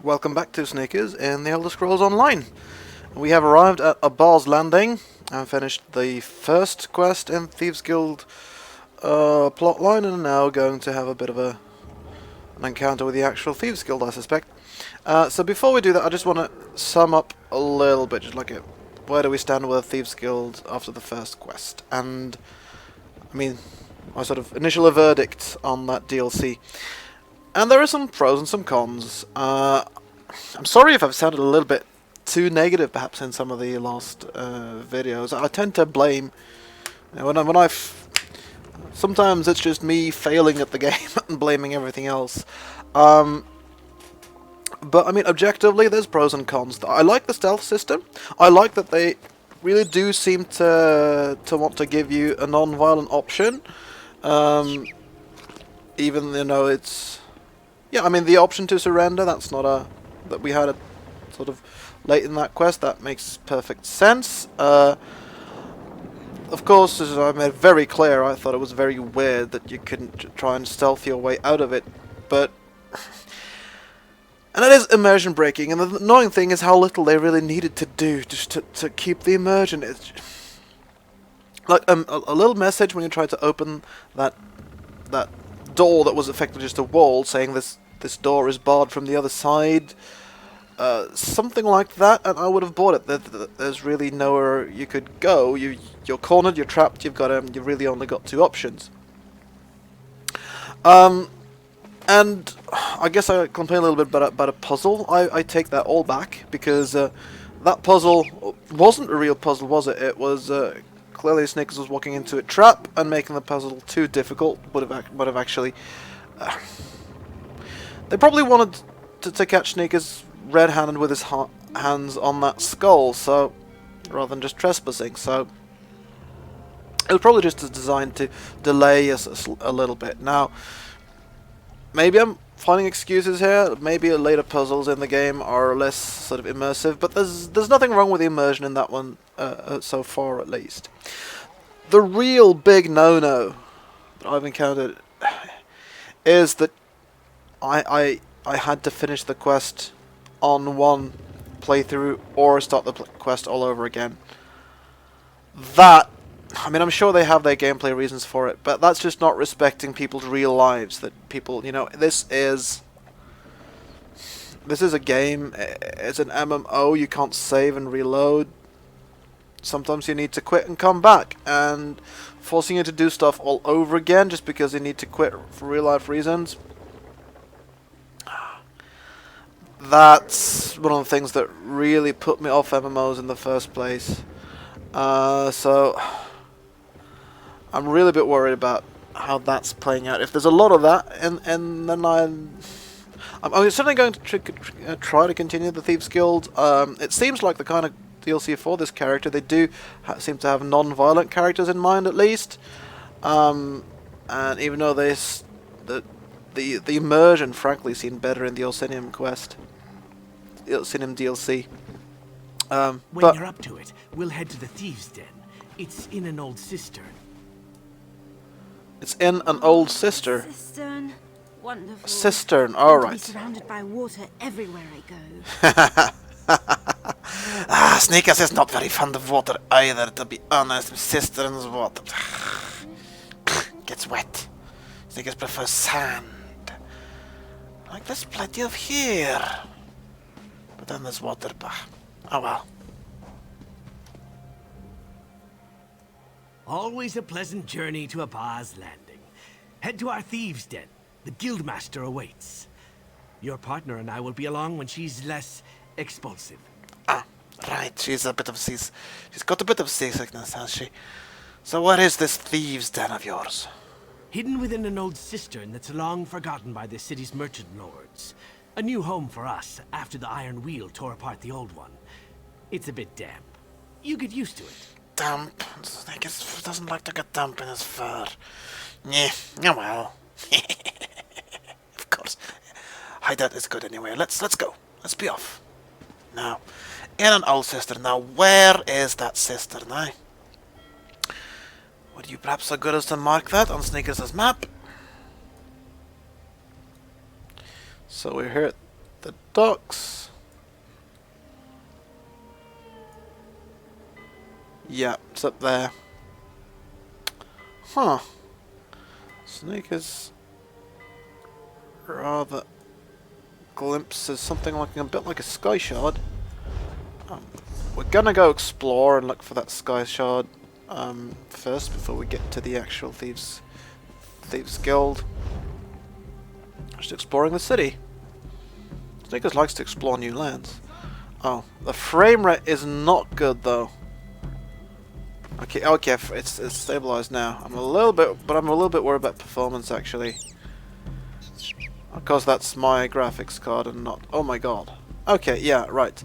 Welcome back to Sneakers in the Elder Scrolls Online. We have arrived at a bar's landing and finished the first quest in Thieves Guild plotline, and are now going to have a bit of an encounter with the actual Thieves Guild, I suspect. So before we do that, I just want to sum up a little bit, just like where do we stand with the Thieves Guild after the first quest, and I mean my sort of initial verdict on that DLC. And there are some pros and some cons. I'm sorry if I've sounded a little bit too negative, perhaps, in some of the last videos. I tend to blame, sometimes it's just me failing at the game and blaming everything else. But I mean, objectively, there's pros and cons. I like the stealth system. I like that they really do seem to want to give you a non-violent option. Even it's. Yeah, I mean, the option to surrender, that's not that we had it sort of late in that quest. That makes perfect sense. Of course, as I made very clear, I thought it was very weird that you couldn't try and stealth your way out of it, but... And it is immersion breaking, and the annoying thing is how little they really needed to do just to keep the immersion. It's like a little message when you try to open that door that was effectively just a wall, saying this door is barred from the other side, something like that, and I would have bought it. There's really nowhere you could go. You're cornered, you're trapped. You've really only got two options. And I guess I complain a little bit about a puzzle. I take that all back, because that puzzle wasn't a real puzzle, was it? It was clearly Snickers was walking into a trap and making the puzzle too difficult. Would have actually. They probably wanted to catch Sneakers red-handed with his hands on that skull, so rather than just trespassing. So it was probably just designed to delay us a little bit. Now, maybe I'm finding excuses here. Maybe later puzzles in the game are less sort of immersive, but there's nothing wrong with the immersion in that one so far, at least. The real big no-no that I've encountered is that I had to finish the quest on one playthrough or start the quest all over again. That, I mean, I'm sure they have their gameplay reasons for it, but that's just not respecting people's real lives. That people, this is a game. It's an MMO. You can't save and reload. Sometimes you need to quit and come back, and forcing you to do stuff all over again just because you need to quit for real life reasons. That's one of the things that really put me off MMOs in the first place. So I'm really a bit worried about how that's playing out. If there's a lot of that, and then I'm certainly going to try to continue the Thieves Guild. It seems like the kind of DLC for this character, they do seem to have non-violent characters in mind, at least. And even though the immersion, frankly, seemed better in the Orsinium quest, the Orsinium DLC. When you're up to it, we'll head to the Thieves' Den. It's in an old cistern. It's in an old cistern. Cistern. Wonderful. A cistern, alright. Surrounded by water everywhere I go. Sneakers is not very fond of water either, to be honest. Cistern's water gets wet. Sneakers prefers sand. Like, there's plenty of here. But then there's water, oh well. Always a pleasant journey to a bar's landing. Head to our Thieves' Den. The Guildmaster awaits. Your partner and I will be along when she's less expulsive. Ah, right. She's got a bit of seasickness, has she? So what is this Thieves' Den of yours? Hidden within an old cistern that's long forgotten by the city's merchant lords. A new home for us after the Iron Wheel tore apart the old one. It's a bit damp. You get used to it. Damp? Sneakers doesn't like to get damp in his fur. Yeah, well. Of course. Hideout is good anyway. Let's go. Let's be off. Now, in an old cistern. Now, where is that cistern, eh? Would you perhaps so good as to mark that on Sneakers' map? So we're here at the docks. Yeah, it's up there. Huh. Sneakers rather glimpses something looking a bit like a sky shard. We're gonna go explore and look for that sky shard first before we get to the actual Thieves Guild. Just exploring the city. Sneakers likes to explore new lands. Oh, the frame rate is not good though. Okay, it's stabilized now. I'm a little bit worried about performance actually. Of course, that's my graphics card and not. Oh my god. Okay, yeah, right.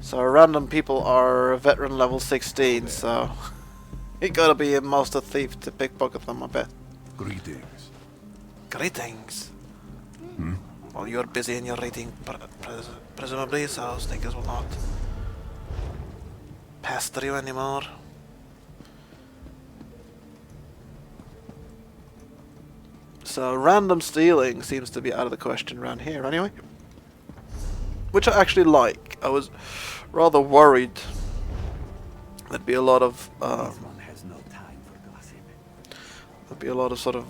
So random people are veteran level 16, so you gotta be a master thief to pickpocket them, I bet. Greetings. Greetings. Hmm? Well, you're busy in your reading, presumably, so sneakers will not pester you anymore. So random stealing seems to be out of the question around here anyway. Which I actually like. I was rather worried there'd be a lot of This one has no time for gossip. there'd be a lot of sort of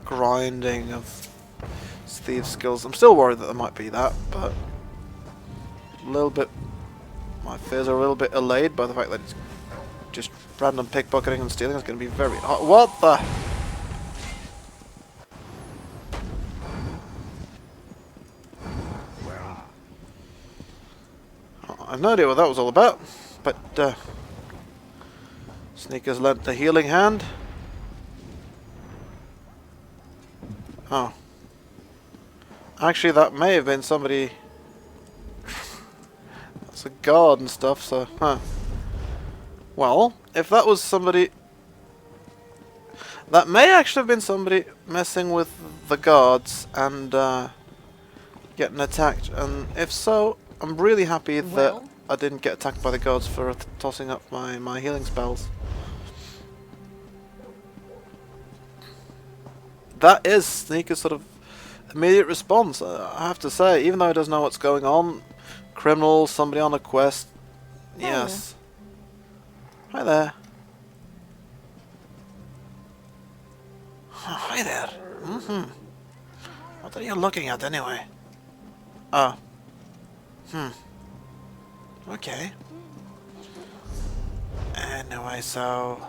grinding of Thieves skills. I'm still worried that there might be that, but a little bit, my fears are a little bit allayed by the fact that it's just random pickpocketing and stealing is going to be very hard. What the? I have no idea what that was all about, but Sneakers lent a healing hand. Oh. Actually, that may have been somebody. That's a guard and stuff, so, huh. Well, if that was somebody. That may actually have been somebody messing with the guards and getting attacked, and if so, I'm really happy that I didn't get attacked by the guards for tossing up my healing spells. That is Sneaker's sort of immediate response, I have to say, even though he doesn't know what's going on. Criminal, somebody on a quest. Yes. Hi there. Hi there. What are you looking at anyway? Oh. Okay. Anyway, so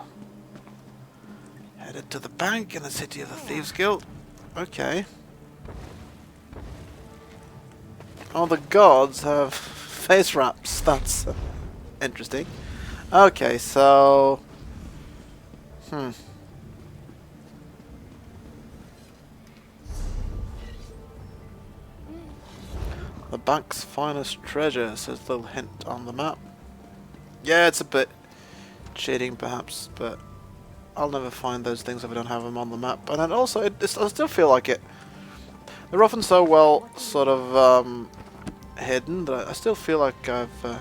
headed to the bank in the city of the Thieves Guild. Okay. Oh, the gods have face wraps. That's interesting. Okay, so the bank's finest treasure, says the little hint on the map. Yeah, it's a bit cheating perhaps, but I'll never find those things if I don't have them on the map. And then also, I still feel like it. They're often so well sort of hidden that I still feel like that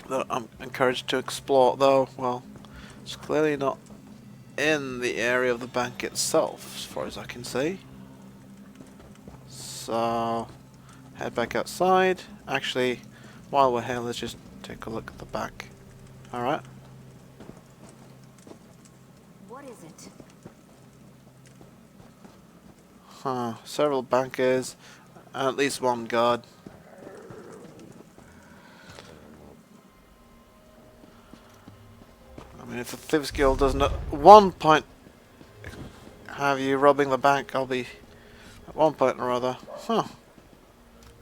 I'm encouraged to explore. Though, well, it's clearly not in the area of the bank itself, as far as I can see. So, head back outside. Actually, while we're here, let's just take a look at the back. Alright. What is it? Huh. Several bankers, and at least one guard. I mean, if the Thieves Guild doesn't at one point have you robbing the bank, I'll be at one point or other. Huh.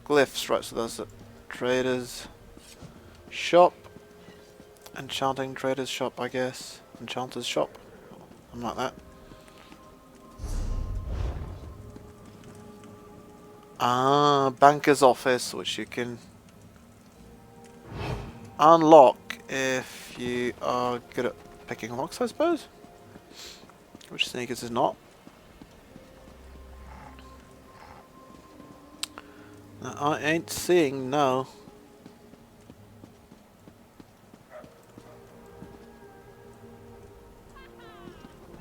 Glyphs, right, so there's a trader's shop. Enchanting trader's shop, I guess. Enchanter's shop. Something like that. Ah, banker's office, which you can unlock if you are good at picking locks, I suppose. Which Sneakers is not. No, I ain't seeing no.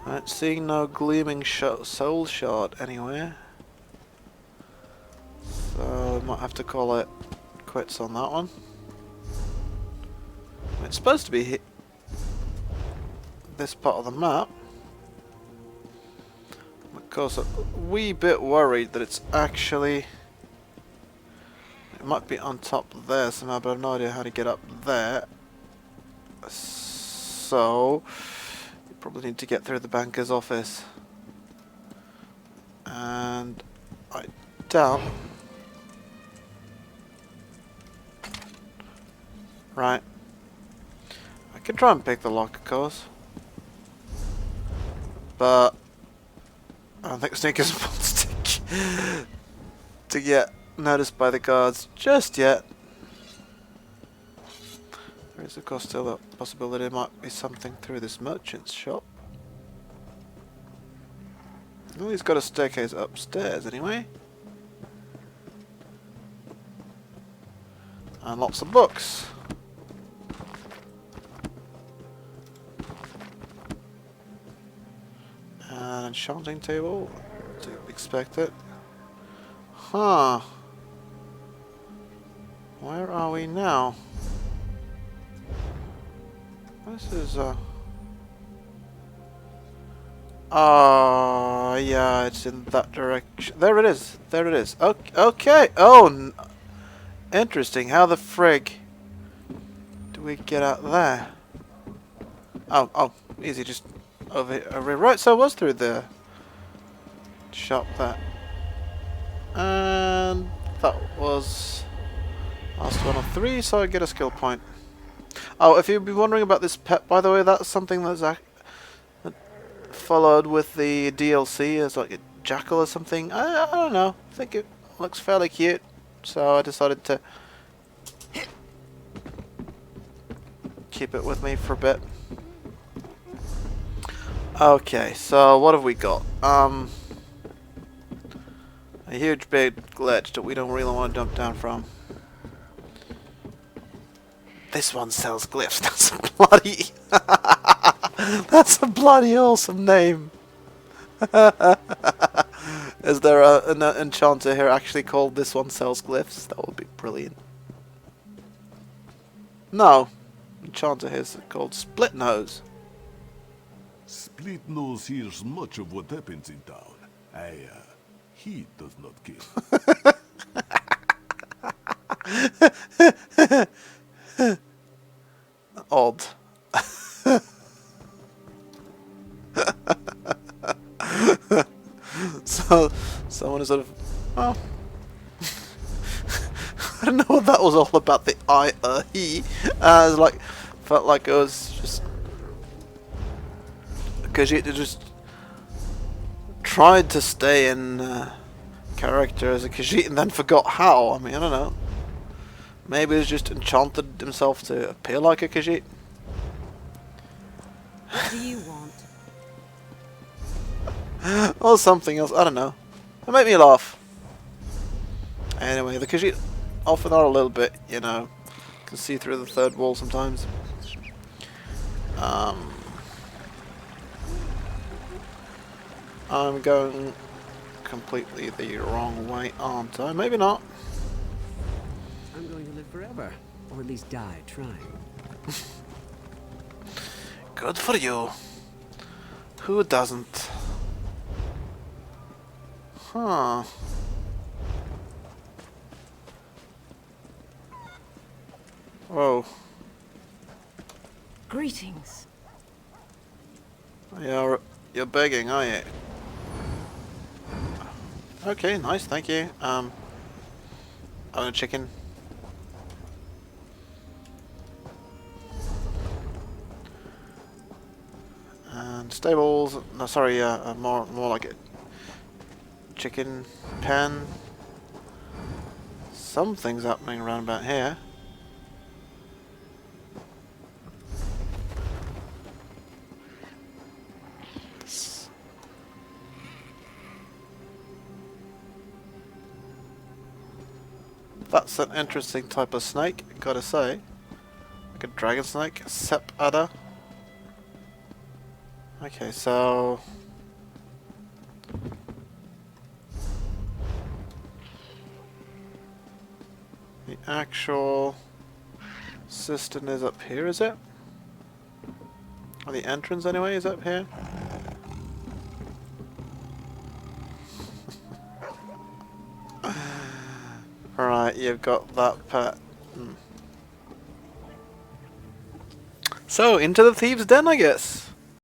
I ain't seeing no gleaming soul shard anywhere. might have to call it quits on that one. It's supposed to be this part of the map. Of course, a wee bit worried that it's actually... It might be on top there somehow, but I have no idea how to get up there. So, you probably need to get through the banker's office. And I doubt... Right. I can try and pick the lock, of course. But I don't think Sneakers wants to get noticed by the guards just yet. There is of course still a possibility there might be something through this merchant's shop. Well, he's got a staircase upstairs anyway. And lots of books. An enchanting table. To expect it. Huh. Where are we now? This is yeah, it's in that direction. There it is. There it is. Okay. Okay. Oh, interesting. How the frig do we get out there? Oh, easy. Just over here. Right. So I was through the shop there, and that was last one of 3. So I get a skill point. Oh, if you've been wondering about this pet, by the way, that's something that's followed with the DLC as like a jackal or something. I don't know. I think it looks fairly cute, so I decided to keep it with me for a bit. Okay, so what have we got? A huge big glitch that we don't really want to dump down from. This one sells glyphs. That's a bloody... That's a bloody awesome name. Is there an enchanter here actually called This One Sells Glyphs? That would be brilliant. No. Enchanter here is called Split Nose. Split Nose hears much of what happens in town. He does not kill. Odd. So, someone is sort of... Oh. I don't know what that was all about, the he. Like, felt like it was just... Khajiit just tried to stay in character as a Khajiit and then forgot how. I mean, I don't know. Maybe he's just enchanted himself to appear like a Khajiit. What do you want? Or something else, I don't know. It made me laugh. Anyway, the Khajiit often are a little bit, you know, can see through the third wall sometimes. I'm going completely the wrong way, aren't I? Maybe not. I'm going to live forever, or at least die trying. Good for you. Who doesn't? Huh. Whoa. Greetings. You're begging, are you? Okay, nice, thank you. I want a chicken. And stables. No, sorry. More like a chicken pen. Something's happening around about here. That's an interesting type of snake, gotta say. Like a dragon snake, a sep adder. Okay, so... The actual cistern is up here, is it? Or the entrance, anyway, is up here? Right, you've got that part. So, into the Thieves' Den, I guess.